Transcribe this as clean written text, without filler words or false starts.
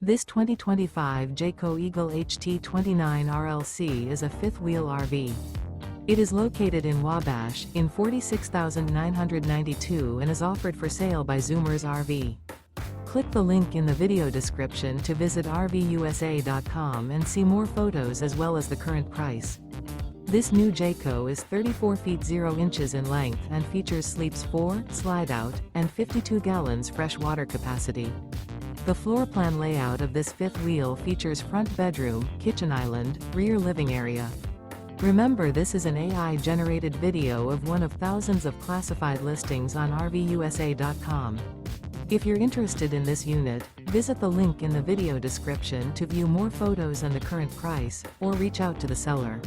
This 2025 Jayco Eagle HT 29 RLC is a fifth-wheel RV. It is located in Wabash, in 46,992 and is offered for sale by Zoomers RV. Click the link in the video description to visit RVUSA.com and see more photos as well as the current price. This new Jayco is 34 feet 0 inches in length and features sleeps 4, slide-out, and 52 gallons fresh water capacity. The floor plan layout of this fifth wheel features front bedroom, kitchen island, rear living area. Remember, this is an AI-generated video of one of thousands of classified listings on RVUSA.com. If you're interested in this unit, visit the link in the video description to view more photos and the current price, or reach out to the seller.